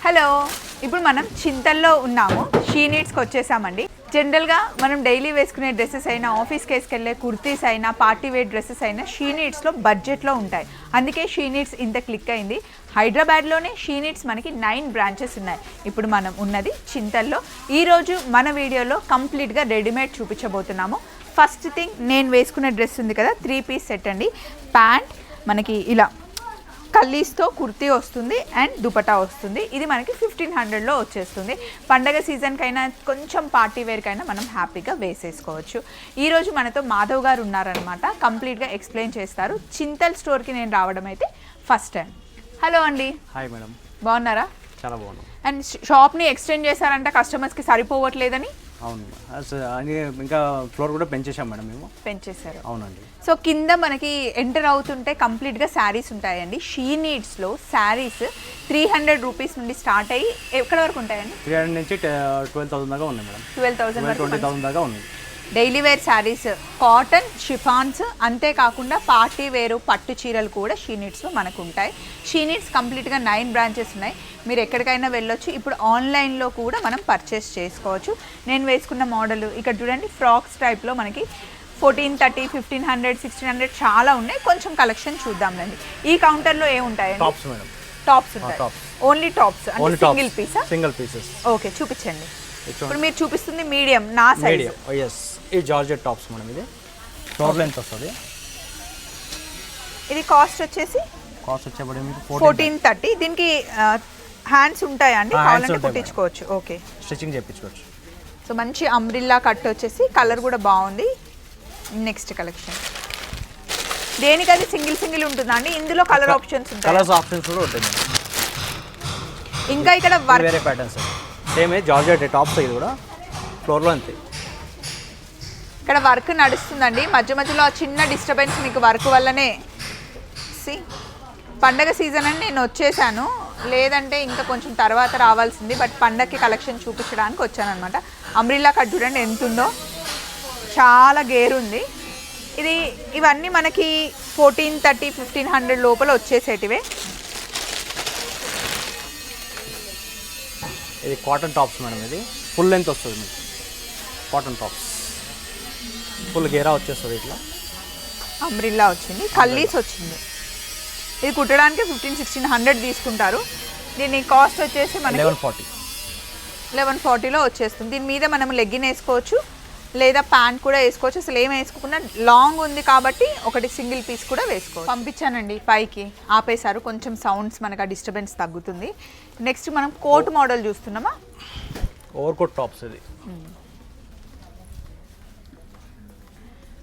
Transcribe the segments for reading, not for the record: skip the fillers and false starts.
Hello, ఇప్పుడు మనం చింతల్లో ఉన్నాము. షీ నీడ్స్కి వచ్చేసామండి. జనరల్గా మనం డైలీ వేసుకునే డ్రెస్సెస్ అయినా, ఆఫీస్కి వేసుకెళ్ళే కుర్తీస్ అయినా, పార్టీ వేర్ డ్రెస్సెస్ అయినా షీ నీడ్స్లో బడ్జెట్లో ఉంటాయి. అందుకే షీ నీడ్స్ ఇంత క్లిక్ అయింది. హైదరాబాద్లోనే షీ నీడ్స్ మనకి 9 బ్రాంచెస్ ఉన్నాయి. ఇప్పుడు మనం ఉన్నది చింతల్లో. ఈరోజు మన వీడియోలో కంప్లీట్గా రెడీమేడ్ చూపించబోతున్నాము. ఫస్ట్ థింగ్, నేను వేసుకునే డ్రెస్ ఉంది కదా, 3 పీస్ సెట్ అండి. ప్యాంట్ మనకి ఇలా కల్లీస్తో కుర్తీ వస్తుంది అండ్ దుపటా వస్తుంది. ఇది మనకి 1500లో వచ్చేస్తుంది. పండగ సీజన్కైనా కొంచెం పార్టీ వేర్కైనా మనం హ్యాపీగా వేసేసుకోవచ్చు. ఈరోజు మనతో మాధవ్ గారు ఉన్నారనమాట. కంప్లీట్గా ఎక్స్ప్లెయిన్ చేస్తారు. చింతల్ స్టోర్కి నేను రావడం అయితే ఫస్ట్ టైం. హలో అండి. Hi madam. బాగున్నారా? చాలా బాగున్నాం. అండ్ షాప్ని ఎక్స్టెండ్ చేశారంట, కస్టమర్స్కి సరిపోవట్లేదని. అవును, ఇంకా ఫ్లోర్ కూడా పెంచేసాం మేడం. మేము పెంచేశారు. అవునండి. సో కింద మనకి ఎంటర్ అవుతుంటే కంప్లీట్గా శారీస్ ఉంటాయండి. షీ నీడ్స్లో శారీస్ 300 రూపీస్ నుండి స్టార్ట్ అయ్యి ఎక్కడ వరకు ఉంటాయండి? 300 నుంచి 12,000 దాకా ఉన్నాయి మేడం. 12,000 వరకు, 20,000 దాకా ఉన్నాయి. Daily wear saris, cotton, chiffons, అంతేకాకుండా పార్టీ వేరు పట్టు చీరలు కూడా షీ నీడ్స్లో మనకు ఉంటాయి. షీ నీడ్స్ కంప్లీట్గా 9 బ్రాంచెస్ ఉన్నాయి. మీరు ఎక్కడికైనా వెళ్ళొచ్చు. ఇప్పుడు ఆన్లైన్లో కూడా మనం పర్చేస్ చేసుకోవచ్చు. నేను వేసుకున్న మోడల్ ఇక్కడ చూడండి, ఫ్రాక్స్ టైప్లో మనకి 1430, 1500, 1600 చాలా ఉన్నాయి. కొంచెం కలెక్షన్ చూద్దాంలేండి. ఈ కౌంటర్లో ఏముంటాయండి? Tops madam. టాప్స్ ఉంటాయి. ఓన్లీ టాప్స్ అంటే సింగిల్ పీసా? Single pieces. ఓకే, చూపించండి. ఇప్పుడు మీరు చూపిస్తుంది మీడియం, నా సైజ్. yes, ఈ జార్జెట్ టాప్స్ మేడం. ఇది ఫ్లోర్ లెంత్ వస్తుంది. ఇది కాస్ట్ వచ్చేసి వచ్చేప్పుడు మీకు 1430. దీనికి హ్యాండ్స్ ఉంటాయా అండి? కావాలంటే కుట్టించుకోవచ్చు. ఓకే, స్టిచ్చింగ్ చేయించుకోవచ్చు. సో మంచి అంబ్రిల్లా కట్ వచ్చేసి, కలర్ కూడా బాగుంది. నెక్స్ట్ కలెక్షన్ దేనికి అది సింగిల్ ఉంటుందా అండి? ఇందులో కలర్ ఆప్షన్స్ ఉంటాయి. కలర్స్ ఆప్షన్స్ కూడా ఉంటాయి. ఇంకా ఇక్కడ వేరే ప్యాటర్న్స్ సేమ్ జార్జెట్ టాప్స్. ఇది కూడా ఫ్లోర్లో అంతే. ఇక్కడ వర్క్ నడుస్తుందండి. మధ్యలో ఆ చిన్న డిస్టర్బెన్స్ మీకు వర్క్ వల్లనే. పండగ సీజన్ అని నేను వచ్చేసాను, లేదంటే ఇంకా కొంచెం తర్వాత రావాల్సింది. బట్ పండగకి కలెక్షన్ చూపించడానికి వచ్చాను అనమాట. అంబ్రిల్లా కట్ చూడండి ఎంత ఉందో, చాలా గేరుంది. ఇవన్నీ మనకి 1430, 1500 లోపల వచ్చేసేటివే. ఇది కాటన్ టాప్స్ మేడం. ఇది ఫుల్ లెంత్ వస్తుంది మీకు. కాటన్ టాప్స్ ఫుల్ గేరా వచ్చేస్తుంది. ఇట్లా అంబ్రిల్లా వచ్చింది, కల్లీస్ వచ్చింది. ఇది కుట్టడానికి 1500-1600 తీసుకుంటారు. దీని కాస్ట్ వచ్చేసి మనకి 1140లో వచ్చేస్తుంది. దీని మీద మనం లెగ్గిన్ వేసుకోవచ్చు, లేదా ప్యాంట్ కూడా వేసుకోవచ్చు. అసలు ఏం వేసుకోకుండా లాంగ్ ఉంది కాబట్టి ఒకటి సింగిల్ పీస్ కూడా వేసుకోవచ్చు. పంపించానండి పైకి, ఆపేశారు. కొంచెం సౌండ్స్ మనకు ఆ డిస్టర్బెన్స్ తగ్గుతుంది. నెక్స్ట్ మనం కోట్ మోడల్ చూస్తున్నామా? Over coat tops. ఇది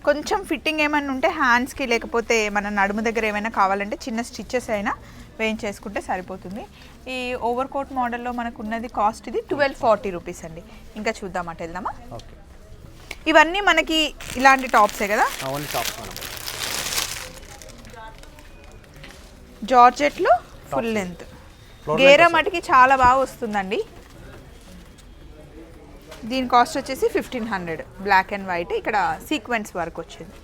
కొంచెం ఫిట్టింగ్ ఏమైనా ఉంటే హ్యాండ్స్కి, లేకపోతే మన నడుము దగ్గర ఏమైనా కావాలంటే చిన్న స్టిచ్చెస్ అయినా వేయించేసుకుంటే సరిపోతుంది. ఈ ఓవర్ కోట్ మోడల్లో మనకు ఉన్నది కాస్ట్ ఇది 1240 రూపీస్ అండి. ఇంకా చూద్దాం, అటు వెళ్దామా? ఓకే. ఇవన్నీ మనకి ఇలాంటి టాప్సే కదా? Only tops. జార్జెట్లో ఫుల్ లెంత్ గేరా మటుకి చాలా బాగా వస్తుందండి. దీని కాస్ట్ వచ్చేసి 1500. బ్లాక్ అండ్ వైట్, ఇక్కడ సీక్వెన్స్ వర్క్ వచ్చింది.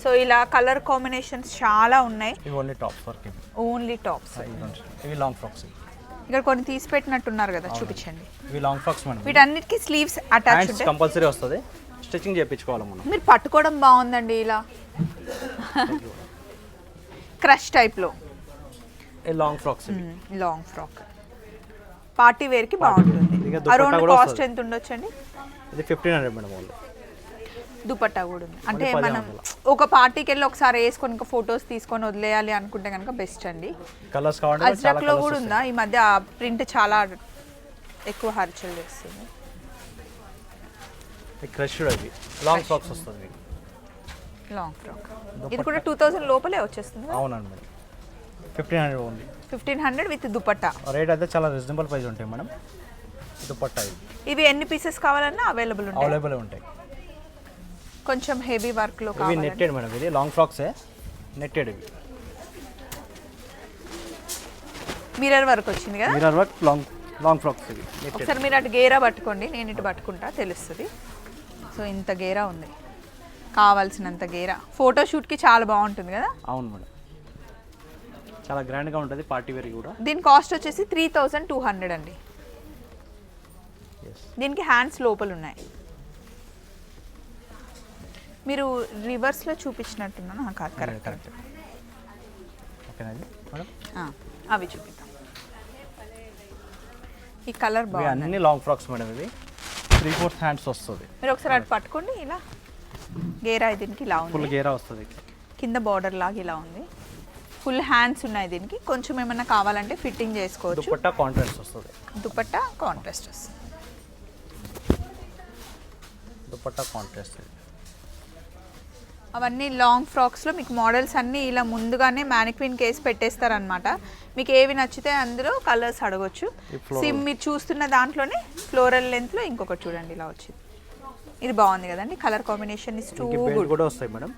సో ఇలా కలర్ కాంబినేషన్స్ చాలా ఉన్నాయి. Only tops work. Only tops. ఇవి లాంగ్ ఫ్రాక్స్. ఇక్కడ కొన్ని తీసి పెట్టినట్టున్నారు కదా, చూపించండి. ఇవి లాంగ్ ఫ్రాక్స్ మేడం. వీటన్నిటికీ స్లీవ్స్ అటాచ్ ఉంటాయి. కంపల్సరీ వస్తుంది. స్టిచ్చింగ్ చేయించుకోవాలి మనం. మీరు పట్టుకోవడం బాగుందండి. ఇలా క్రష్ టైప్లో long frocks. Long frock party వేర్కి బాగుంటుంది. అరౌండ్ కాస్ట్ ఎంత ఉండొచ్చండి? ఇది 1500 మేడం. ఓన్లీ దుపట్టా కూడా ఉంది. అంటే మనం ఒక పార్టీకి వెళ్ళి ఒకసారి వేసుకొని ఇంకా ఫొటోస్ తీసుకొని వదిలేయాలి అనుకుంటే కనుక బెస్ట్ అండి. కలర్స్ కావాలంటే అజ్రక్లో కూడా ఉందా? ఈ మధ్య ఆ ప్రింట్ చాలా ఎక్కువ హర్చల్ చేస్తుంది. క్రష్ ఇది లాంగ్ ఫ్రాక్స్ వస్తుంది. లాంగ్ ఫ్రాక్ ఇది కూడా 2000 లోపలే వచ్చేస్తుంది. అవునండి madam. 1500 only. 1500 with dupatta. Rate అయితే చాలా రీజనబుల్ ప్రైస్ ఉంటాయి మేడం. దుపట్టా ఇవి ఎన్ని పీసెస్ కావాలన్నా అవైలబుల్ ఉంటాయి. కొంచెం హెవీ వర్క్లో కావాలి. ఇవి నెట్టెడ్ మేడం. ఇది లాంగ్ ఫ్రాక్సే, నెట్టెడ్. ఇవి మిర్రర్ వర్క్ వచ్చింది కదా. Mirror work long frocks. ఇవి ఒకసారి మీరు అటు గేరా పట్టుకోండి, నేను ఇటు పట్టుకుంటా, తెలుస్తుంది. సో ఇంత గేరా ఉంది, కావాల్సినంత గేరా. ఫోటోషూట్కి చాలా బాగుంటుంది కదా. అవును మేడం. చాలా గ్రాండ్గా ఉంటుంది పార్టీ వేర్ కూడా. దీని కాస్ట్ వచ్చేసి 3200 అండి. దీనికి హ్యాండ్స్ లోపల ఉన్నాయి. మీరు రివర్స్లో చూపించినట్టున్నాను. Correct correct. ఓకేనా మేడం? అవి చూపిద్దాం. ఈ కలర్ బాగుంది. అన్ని లాంగ్ ఫ్రాక్స్ మేడం. ఇది 3/4 హ్యాండ్స్ వస్తుంది. మీరు ఒకసారి అటు పట్టుకోండి. ఇలా గేరా దీనికి ఇలా ఉంది. ఫుల్ గేరా వస్తుంది. కింద బార్డర్ లాగా ఇలా ఉంది. ఫుల్ హ్యాండ్స్ ఉన్నాయి దీనికి. కొంచెం ఏమైనా కావాలంటే ఫిట్టింగ్ చేసుకోవచ్చు. దుపట్టా కాంట్రాస్ట్ వస్తుంది. దుపట్టా కాంట్రాస్ట్ వస్తుంది. దుపట్టా కాంట్రాస్ట్. అవన్నీ లాంగ్ ఫ్రాక్స్లో మీకు మోడల్స్ అన్నీ ఇలా ముందుగానే మ్యానిక్విన్ కేస్ పెట్టేస్తారనమాట. మీకు ఏవి నచ్చితే అందులో కలర్స్ అడగొచ్చు. మీరు చూస్తున్న దాంట్లోనే ఫ్లోరల్ లెంత్లో ఇంకొకటి చూడండి ఇలా వచ్చింది. ఇది బాగుంది కదండి. Colour combination is too good. కూడా వస్తాయి మేడం.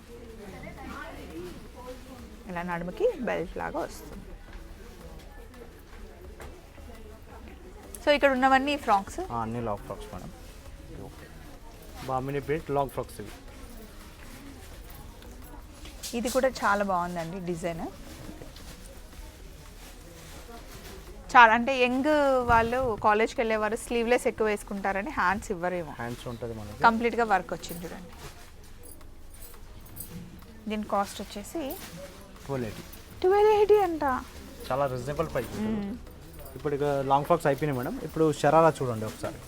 ఇలా నడుముకి బెల్ట్ లాగా వస్తుంది. సో ఇక్కడ ఉన్నవన్నీ ఫ్రాక్స్. అన్ని long frocks madam. Bhamini print long frocks ఇవి. ఇది కూడా చాలా బాగుందండి డిజైన్. చాలా అంటే యంగ్ వాళ్ళు కాలేజ్కి వెళ్ళేవారు స్లీవ్లెస్ ఎక్కువ వేసుకుంటారని హ్యాండ్స్ ఇవ్వరేమో. హ్యాండ్స్ ఉంటుంది మనకి. కంప్లీట్గా వర్క్ వచ్చింది చూడండి. దీని కాస్ట్ వచ్చేసి 1280 అంట. చాలా రీజనబుల్ ప్రైస్. ఇప్పుడు ఇక లాంగ్ ఫ్రాక్స్ అయిపోయినాయి మేడం. ఇప్పుడు షరారా చూడండి ఒకసారి.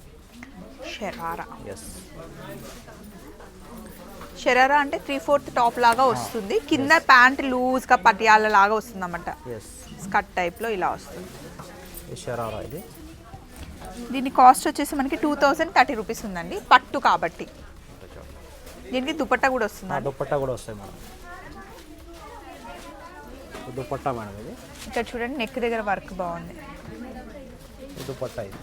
షరారా. ఎస్. షరారా అంటే 3/4 టాప్ లాగా వస్తుంది. కింద ప్యాంట్ లూజ్గా పటియాల లాగా వస్తుంది అన్నమాట. స్కర్ట్ టైప్లో ఇలా వస్తుంది. షరారా ఇది. దీని కాస్ట్ వచ్చేసి మనకి 2030 రూపీస్ ఉందండి. పట్టు కాబట్టి. దీనికి దుపట్టా కూడా వస్తుంది. దుపట్టా కూడా వస్తాయి మేడం. దుపట్టా మేడం ఇది. ఇక్కడ చూడండి నెక్ దగ్గర వర్క్ బాగుంది. దుపట్టా ఇది.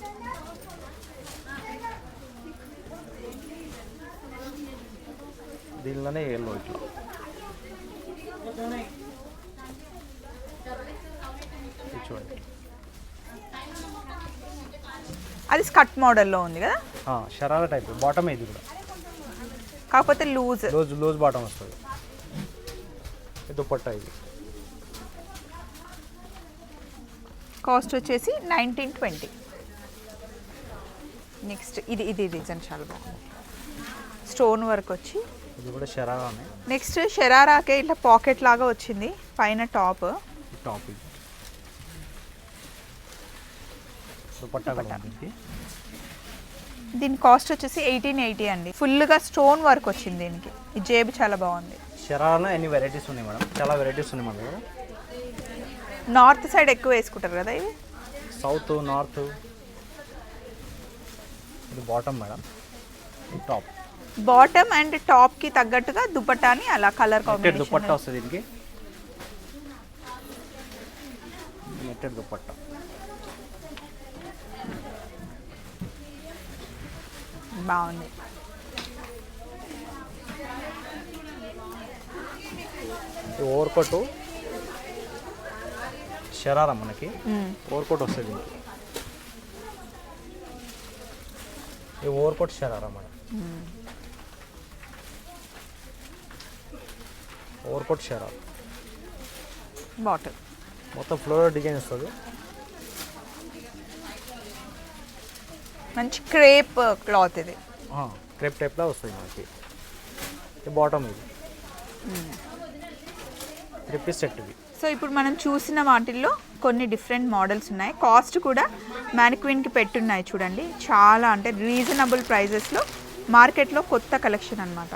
దీనిలోనే ఎల్లో ఇట్లా. చూడండి అది స్కర్ట్ మోడల్లో ఉంది కదా. షరారా టైప్ బాటమ్ ఇది కూడా. కాకపోతే లూజ్ బాటమ్ వస్తుంది. దుపట్టా ఇది. కాస్ట్ వచ్చేసి 1920. నెక్స్ట్ ఇది డిజైన్ చాలా బాగుంది. స్టోన్ వర్క్ వచ్చి ఇది కూడా షరారానే. నెక్స్ట్ షరారాకే ఇట్లా పాకెట్ లాగా వచ్చింది పైన టాప్. దీని కాస్ట్ వచ్చేసి 1880 అండి. ఫుల్గా స్టోన్ వర్క్ వచ్చింది దీనికి. ఈ జేబు చాలా బాగుంది. షరారాలో ఎన్ని వెరైటీస్ ఉన్నాయి మేడం. చాలా వెరైటీస్ ఉన్నాయి మన దగ్గర. నార్త్ సైడ్ ఎక్కువ వేసుకుంటారు కదా ఇవి. South north. ఇది bottom madam. Top. Bottom and టాప్కి తగ్గట్టుగా దుపట్టాని అలా కలర్ కాంబినేషన్. దుపట్టా వస్తుంది దీనికి. నెట్టెడ్ దుపట్టా. బాగుంది. ఓవర్ కోట్ షరారా మనకి. ఓవర్ కోట్ వస్తుంది దీనికి. ఈ over coat sharara madam. Over coat sharara. Bottom మొత్తం ఫ్లోరల్ డిజైన్ వస్తుంది. మంచి క్రేప్ క్లాత్ ఇది. క్రేప్ టైప్లో వస్తుంది మనకి. బాటమ్ ఇది. 3 పీస్ సెట్ ఇవి. సో ఇప్పుడు మనం చూసిన వాటిల్లో కొన్ని డిఫరెంట్ మోడల్స్ ఉన్నాయి. కాస్ట్ కూడా మ్యానిక్విన్కి పెట్టున్నాయి చూడండి. చాలా అంటే రీజనబుల్ ప్రైజెస్లో మార్కెట్లో కొత్త కలెక్షన్ అన్నమాట.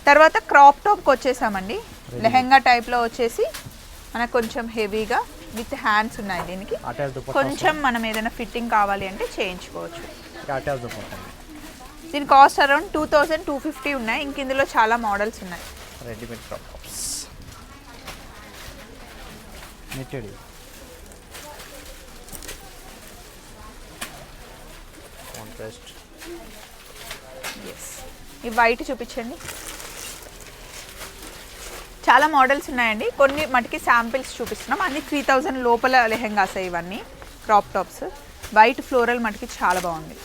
తర్వాత క్రాప్ టాప్కి వచ్చేసామండి. లెహెంగా టైప్లో వచ్చేసి మనకు కొంచెం హెవీగా విత్ హ్యాండ్స్ ఉన్నాయి దీనికి. కొంచెం మనం ఏదైనా ఫిట్టింగ్ కావాలి అంటే చేయించుకోవచ్చు. దీని కాస్ట్ అరౌండ్ 2250 ఉన్నాయి. ఇంక ఇందులో చాలా మోడల్స్ ఉన్నాయి. Readymade crop tops. Netted. Contrast. Yes. ఈ వైట్ చూపించండి. చాలా మోడల్స్ ఉన్నాయండి. కొన్ని మటుకి శాంపిల్స్ చూపిస్తున్నాం. అన్ని 3000 లోపల లెహెంగాస్ ఇవన్నీ క్రాప్ టాప్స్. వైట్ ఫ్లోరల్ మటుకి చాలా బాగుంది.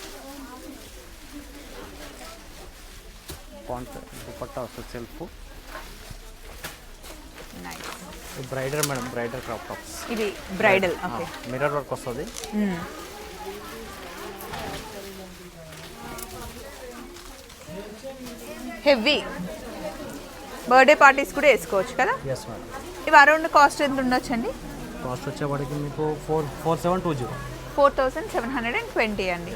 దుపట్టా వస్తుంది self. Bridal madam, bridal crop tops. ఇది బ్రైడల్. ఓకే, మిర్రర్ వర్క్ వస్తుంది. హెవీ బర్త్డే పార్టీస్ కూడా వేసుకోవచ్చు కదా. Yes madam. ఇవి అరౌండ్ కాస్ట్ ఎంత ఉండొచ్చండి? కాస్ట్ వచ్చేవాడికి మీకు 4720. 4720 అండి.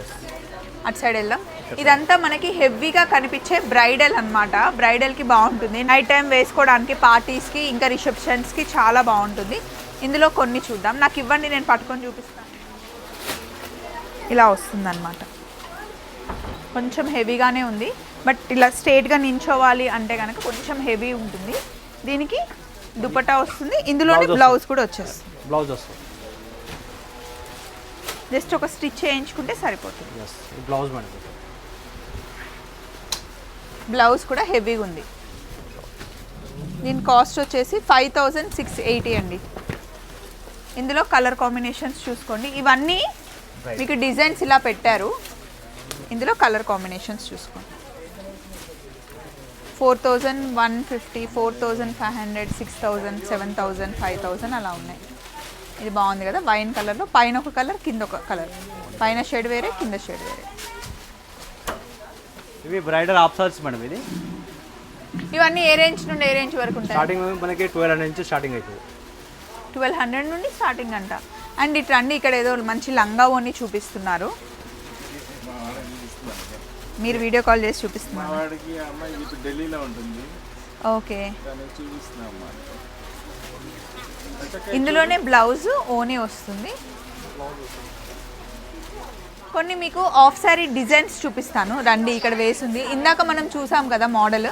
అటు సైడ్ వెళ్దాం. ఇదంతా మనకి హెవీగా కనిపించే బ్రైడల్ అనమాట. బ్రైడల్కి బాగుంటుంది, నైట్ టైం వేసుకోవడానికి, పార్టీస్కి, ఇంకా రిసెప్షన్స్కి చాలా బాగుంటుంది. ఇందులో కొన్ని చూద్దాం. నాకు ఇవ్వండి, నేను పట్టుకొని చూపిస్తాను. ఇలా వస్తుంది అనమాట. కొంచెం హెవీగానే ఉంది, బట్ ఇలా స్ట్రేట్గా నించోవాలి అంటే కనుక కొంచెం హెవీ ఉంటుంది. దీనికి దుపట్టా వస్తుంది, ఇందులోనే బ్లౌజ్ కూడా వచ్చేస్తుంది. బ్లౌజ్ వస్తుంది, జస్ట్ ఒక స్టిచ్ చేయించుకుంటే సరిపోతుంది. Blouse madam. బ్లౌజ్ కూడా హెవీగా ఉంది. దీని కాస్ట్ వచ్చేసి 5680 అండి. ఇందులో కలర్ కాంబినేషన్స్ చూసుకోండి. ఇవన్నీ మీకు డిజైన్స్ ఇలా పెట్టారు, ఇందులో కలర్ కాంబినేషన్స్ చూసుకోండి. 4150, 4500, 6000, 7000, 5000 అలా ఉన్నాయి. ఇది బాగుంది కదా, వైన్ కలర్లో. పైన ఒక కలర్, కింద ఒక కలర్. పైన షేడ్ వేరే, కింద షేడ్ వేరే. ఇవి బ్రైడల్ ఆఫ్ సారీస్ మేడం. ఇది ఇవన్నీ ఏ రేంజ్ నుండి ఏ రేంజ్ వరకు ఉంటాయి? స్టార్టింగ్ మనకి 1200 నుంచి స్టార్టింగ్ అవుతుంది. 1200 నుండి స్టార్టింగ్ అంట. అండ్ ఇటు రండి, ఇక్కడ ఏదో మంచి లంగా ఓని చూపిస్తున్నారు. మీరు వీడియో కాల్ చేసి చూపిస్తున్నారు. ఓకే, ఇందులోనే బ్లౌజ్ ఓనీ వస్తుంది. కొన్ని మీకు ఆఫ్ సారీ డిజైన్స్ చూపిస్తాను రండి. ఇక్కడ వేసింది ఇందాక మనం చూసాం కదా మోడల్,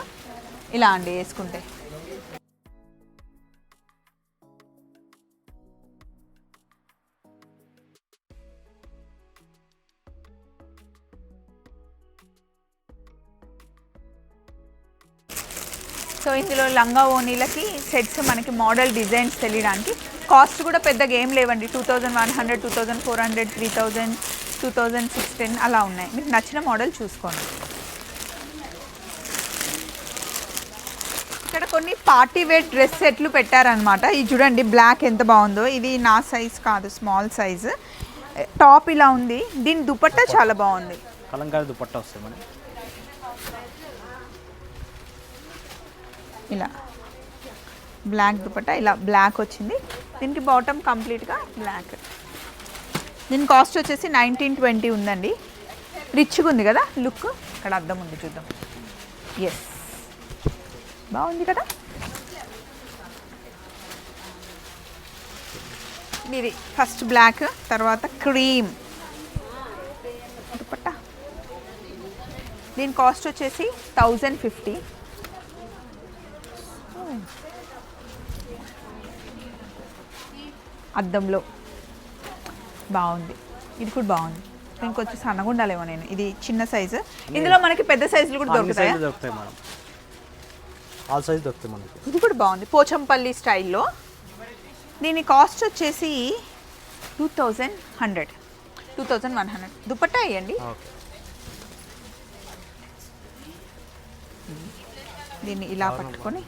ఇలా అండి వేసుకుంటే. సో ఇందులో లంగా ఓనీలకి సెట్స్ మనకి మోడల్ డిజైన్స్ తెలియడానికి. కాస్ట్ కూడా పెద్దగా ఏం లేవండి. 2100, 2400, 3000, 2610 అలా ఉన్నాయి. మీకు నచ్చిన మోడల్ చూసుకోండి. ఇక్కడ కొన్ని పార్టీ వేర్ డ్రెస్ సెట్లు పెట్టారనమాట. ఇది చూడండి, బ్లాక్ ఎంత బాగుందో. ఇది నా సైజ్ కాదు, స్మాల్ సైజ్. టాప్ ఇలా ఉంది. దీని దుపట్టా చాలా బాగుంది. కలంకారీ దుపట్టా వస్తుంది మనకి. ఇలా బ్లాక్ దుపట్టా, ఇలా బ్లాక్ వచ్చింది. దీనికి బాటమ్ కంప్లీట్గా బ్లాక్. దీని కాస్ట్ వచ్చేసి 1920 ఉందండి. రిచ్గా ఉంది కదా లుక్. ఇక్కడ అద్దం ఉంది, చూద్దాం. ఎస్, బాగుంది కదా. ఇది ఫస్ట్ బ్లాక్, తర్వాత క్రీమ్ దుపట్టా. దీని కాస్ట్ వచ్చేసి 1050. అద్దంలో బాగుంది. ఇది కూడా బాగుంది. ఇంకొంచెం సన్నగా ఉండాలేమో. నేను ఇది చిన్న సైజు. ఇందులో మనకి పెద్ద సైజులు కూడా దొరుకుతాయి మేడం. ఆల్ సైజ్ దొరుకుతాయి మనకి. ఇది కూడా బాగుంది, పోచంపల్లి స్టైల్లో. దీని కాస్ట్ వచ్చేసి 2100, 2100. దుపట్టా వేయండి. దీన్ని ఇలా పట్టుకొని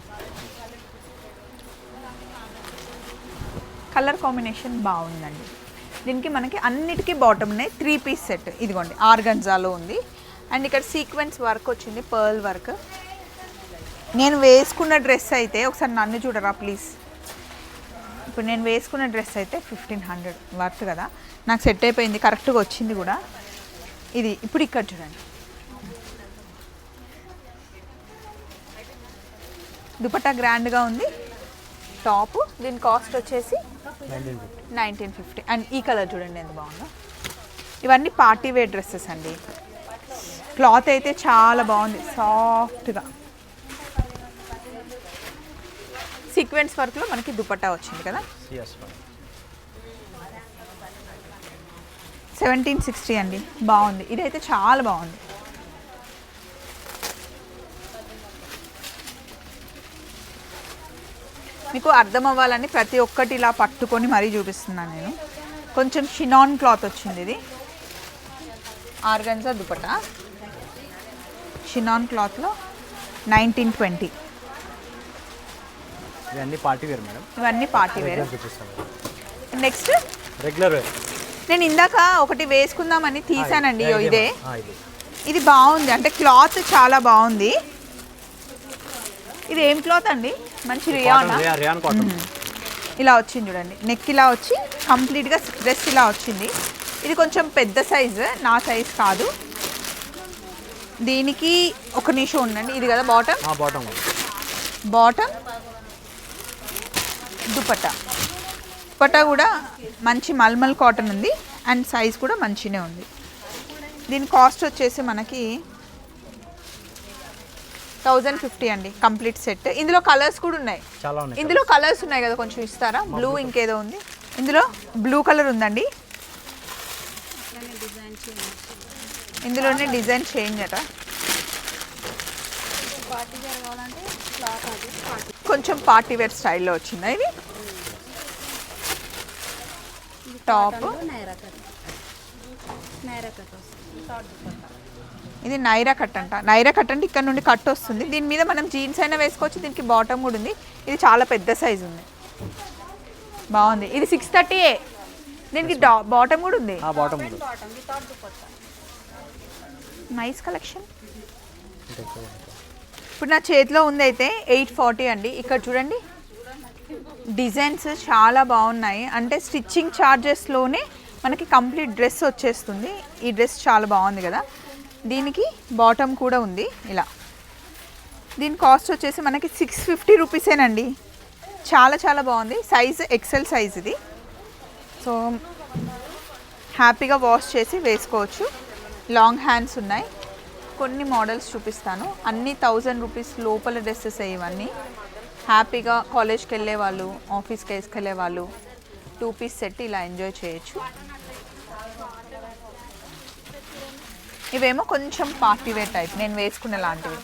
కలర్ కాంబినేషన్ బాగుందండి. దీనికి మనకి అన్నిటికీ బాటమ్ ఉన్నాయి. 3 పీస్ సెట్. ఇదిగోండి, ఆర్గంజాలో ఉంది. అండ్ ఇక్కడ సీక్వెన్స్ వర్క్ వచ్చింది, పర్ల్ వర్క్. నేను వేసుకున్న డ్రెస్ అయితే ఒకసారి నన్ను చూడరా ప్లీజ్. ఇప్పుడు నేను వేసుకున్న డ్రెస్ అయితే 1500 వర్త్ కదా. నాకు సెట్ అయిపోయింది, కరెక్ట్గా వచ్చింది కూడా. ఇది ఇప్పుడు ఇక్కడ చూడండి, దుపట్టా గ్రాండ్గా ఉంది. టాప్ దీని కాస్ట్ వచ్చేసి 1950. అండ్ ఈ కలర్ చూడండి ఎంత బాగుందో. ఇవన్నీ పార్టీ వేర్ డ్రెస్సెస్ అండి. క్లాత్ అయితే చాలా బాగుంది, సాఫ్ట్గా. సీక్వెన్స్ వర్క్లో మనకి దుపట్టా వచ్చింది కదా. 1760 అండి, బాగుంది. ఇదైతే చాలా బాగుంది. మీకు అర్థం అవ్వాలని ప్రతి ఒక్కటి ఇలా పట్టుకొని మరీ చూపిస్తున్నాను నేను. కొంచెం షినాన్ క్లాత్ వచ్చింది. ఇది ఆర్గన్జా దుపట్టా, షినాన్ క్లాత్లో 1920. ఇవన్నీ పార్టీ వేర్ మేడం. ఇవన్నీ పార్టీ వేర్. చూపిస్తాను. Next regular wear. నేను ఇందాక ఒకటి వేసుకుందామని తీసానండి. ఇదే ఇది ఇది బాగుంది, అంటే క్లాత్ చాలా బాగుంది. ఇది ఏం క్లాత్ అండి? మంచి రియాన్ కాటన్. ఇలా వచ్చింది చూడండి, నెక్ ఇలా వచ్చి కంప్లీట్గా డ్రెస్ ఇలా వచ్చింది. ఇది కొంచెం పెద్ద సైజు, నా సైజ్ కాదు. దీనికి ఒక నిమిషం ఉండండి. ఇది కదా బాటమ్. బాటమ్ దుపట్టా కూడా మంచి మల్మల్ కాటన్ ఉంది అండ్ సైజ్ కూడా మంచినే ఉంది. దీని కాస్ట్ వచ్చేసి మనకి 1050 అండి కంప్లీట్ సెట్. ఇందులో కలర్స్ కూడా ఉన్నాయి. ఇందులో కలర్స్ ఉన్నాయి కదా, కొంచెం ఇస్తారా? బ్లూ ఇంకేదో ఉంది, ఇందులో బ్లూ కలర్ ఉందండి. ఇందులోనే డిజైన్ చేంజ్ అట. కొంచెం పార్టీ వేర్ స్టైల్లో వచ్చిందా ఇది? టాప్ ఇది నైరా కట్ అంట. నైరా కట్ అంటే ఇక్కడ నుండి కట్ వస్తుంది. దీని మీద మనం జీన్స్ అయినా వేసుకోవచ్చు. దీనికి బాటమ్ కూడా ఉంది. ఇది చాలా పెద్ద సైజు ఉంది, బాగుంది. ఇది 630. దీనికి బాటమ్ కూడా ఉంది. Nice collection. ఇప్పుడు నా చేతిలో ఉంది అయితే 840 అండి. ఇక్కడ చూడండి, డిజైన్స్ చాలా బాగున్నాయి. అంటే స్టిచ్చింగ్ ఛార్జెస్లోనే మనకి కంప్లీట్ డ్రెస్ వచ్చేస్తుంది. ఈ డ్రెస్ చాలా బాగుంది కదా. దీనికి బాటమ్ కూడా ఉంది ఇలా. దీని కాస్ట్ వచ్చేసి మనకి 650 రూపీసేనండి. చాలా చాలా బాగుంది. సైజ్ ఎక్సెల్ సైజ్ ఇది. సో హ్యాపీగా వాష్ చేసి వేసుకోవచ్చు. లాంగ్ హ్యాండ్స్ ఉన్నాయి. కొన్ని మోడల్స్ చూపిస్తాను. అన్నీ 1000 రూపీస్ లోపల డ్రెస్సెస్ ఇవన్నీ. హ్యాపీగా కాలేజ్కి వెళ్ళే వాళ్ళు, ఆఫీస్కి వేసుకెళ్ళే వాళ్ళు 2 పీస్ సెట్ ఇలా ఎంజాయ్ చేయొచ్చు. ఇవేమో కొంచెం పార్టీ వేర్ టైప్, నేను వేసుకునే లాంటివి.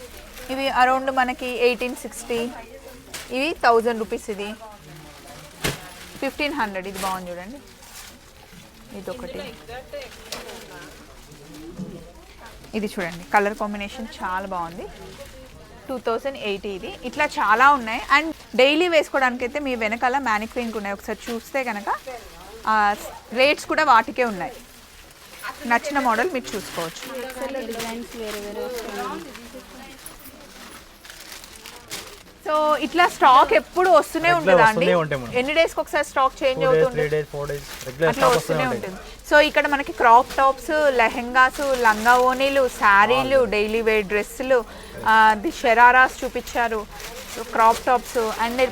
ఇవి అరౌండ్ మనకి 1860. ఇవి 1000 రూపీస్. ఇది 1500. ఇది బాగుంది చూడండి. ఇదొకటి. ఇది చూడండి, కలర్ కాంబినేషన్ చాలా బాగుంది. 2080 ఇది. ఇట్లా చాలా ఉన్నాయి. అండ్ డైలీ వేసుకోవడానికి అయితే మీ వెనకాల మ్యానిక్విన్ ఉన్నాయి. ఒకసారి చూస్తే కనుక రేట్స్ కూడా వాటికే ఉన్నాయి. నచ్చిన మోడల్ మీరు చూసుకోవచ్చు. సో ఇట్లా స్టాక్ ఎప్పుడు వస్తూనే ఉంటుందా అండి? ఎన్ని డేస్కి ఒకసారి స్టాక్ చేంజ్ అవుతుంది? అట్లా వస్తూనే ఉంటుంది. సో ఇక్కడ మనకి క్రాప్ టాప్స్, లెహెంగాస్, లంగా ఓనీలు, శారీలు, డైలీ వేర్ డ్రెస్సులు, షరారాస్ చూపించారు. సో క్రాప్ టాప్స్ అండ్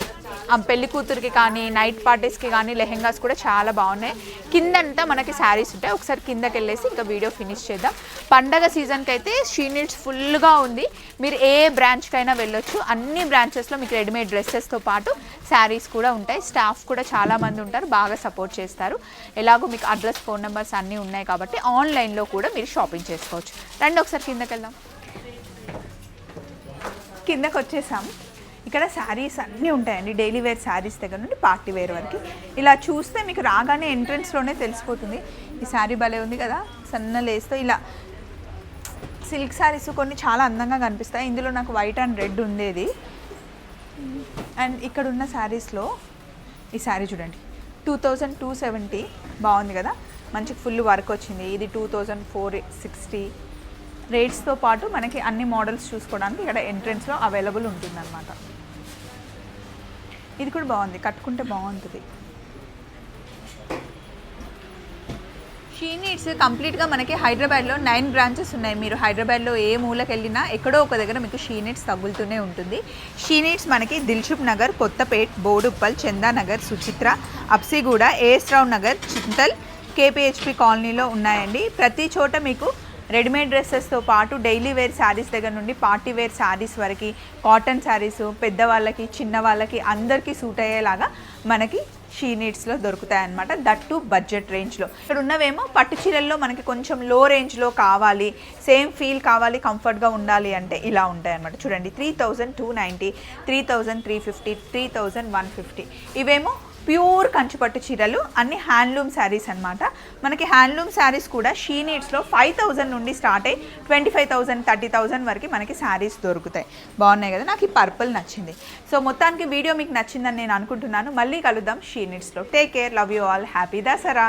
పెళ్లి కూతురికి కానీ నైట్ పార్టీస్కి కానీ లెహెంగాస్ కూడా చాలా బాగున్నాయి. కిందంతా మనకి శారీస్ ఉంటాయి. ఒకసారి కిందకి వెళ్ళేసి ఇంకా వీడియో ఫినిష్ చేద్దాం. పండగ సీజన్కి అయితే షీ నీడ్స్ ఫుల్గా ఉంది. మీరు ఏ బ్రాంచ్కైనా వెళ్ళొచ్చు. అన్ని బ్రాంచెస్లో మీకు రెడీమేడ్ డ్రెస్సెస్తో పాటు శారీస్ కూడా ఉంటాయి. స్టాఫ్ కూడా చాలామంది ఉంటారు, బాగా సపోర్ట్ చేస్తారు. ఎలాగో మీకు అడ్రస్, ఫోన్ నెంబర్స్ అన్నీ ఉన్నాయి కాబట్టి ఆన్లైన్లో కూడా మీరు షాపింగ్ చేసుకోవచ్చు. రండి ఒకసారి కిందకి వెళ్దాం. కిందకి వచ్చేసాం. ఇక్కడ శారీస్ అన్నీ ఉంటాయండి. డైలీ వేర్ శారీస్ దగ్గర నుండి పార్టీ వేర్ వరకు. ఇలా చూస్తే మీకు రాగానే ఎంట్రన్స్లోనే తెలిసిపోతుంది. ఈ శారీ భలే ఉంది కదా, సన్న లేస్తో ఇలా సిల్క్ శారీస్ కొన్ని చాలా అందంగా కనిపిస్తాయి. ఇందులో నాకు వైట్ అండ్ రెడ్ ఉండేది. అండ్ ఇక్కడ ఉన్న శారీస్లో ఈ శారీ చూడండి, 2270. బాగుంది కదా, మంచి ఫుల్ వర్క్ వచ్చింది. ఇది 2460. రేట్స్తో పాటు మనకి అన్ని మోడల్స్ చూసుకోవడానికి ఇక్కడ ఎంట్రన్స్లో అవైలబుల్ ఉంటుందన్నమాట. ఇది కూడా బాగుంది, కట్టుకుంటే బాగుంటుంది. షీ నీడ్స్ కంప్లీట్గా మనకి హైదరాబాద్లో 9 బ్రాంచెస్ ఉన్నాయి. మీరు హైదరాబాద్లో ఏ మూలకి వెళ్ళినా ఎక్కడో ఒక దగ్గర మీకు షీ నీడ్స్ తగులుతూనే ఉంటుంది. షీ నీడ్స్ మనకి దిల్షుక్ నగర్, కొత్తపేట్, బోడుప్పల్, చందానగర్, సుచిత్ర, అప్సిగూడ, ఏఎస్ రావు నగర్, చింతల్, కేపీహెచ్పి కాలనీలో ఉన్నాయండి. ప్రతి చోట మీకు రెడీమేడ్ డ్రెస్సెస్తో పాటు డైలీ వేర్ శారీస్ దగ్గర నుండి పార్టీ వేర్ శారీస్ వరకు, కాటన్ శారీస్ పెద్దవాళ్ళకి, చిన్నవాళ్ళకి అందరికీ సూట్ అయ్యేలాగా మనకి షీ నీడ్స్లో దొరుకుతాయన్నమాట. దట్టు బడ్జెట్ రేంజ్లో. ఇక్కడ ఉన్నవేమో పట్టు చీరల్లో మనకి కొంచెం లో రేంజ్లో కావాలి, సేమ్ ఫీల్ కావాలి, కంఫర్ట్గా ఉండాలి అంటే ఇలా ఉంటాయన్నమాట. చూడండి, 3290, 3350, 3150. ఇవేమో ప్యూర్ కంచిపట్టు చీరలు, అన్ని హ్యాండ్లూమ్ శారీస్ అనమాట. మనకి హ్యాండ్లూమ్ శారీస్ కూడా షీ నీడ్స్లో 5,000 నుండి స్టార్ట్ అయ్యి 25,000 30,000 వరకు మనకి శారీస్ దొరుకుతాయి. బాగున్నాయి కదా, నాకు ఈ పర్పుల్ నచ్చింది. సో మొత్తానికి వీడియో మీకు నచ్చిందని నేను అనుకుంటున్నాను. మళ్ళీ కలుద్దాం షీ నీడ్స్లో. Take care, love you all, happy Dasara.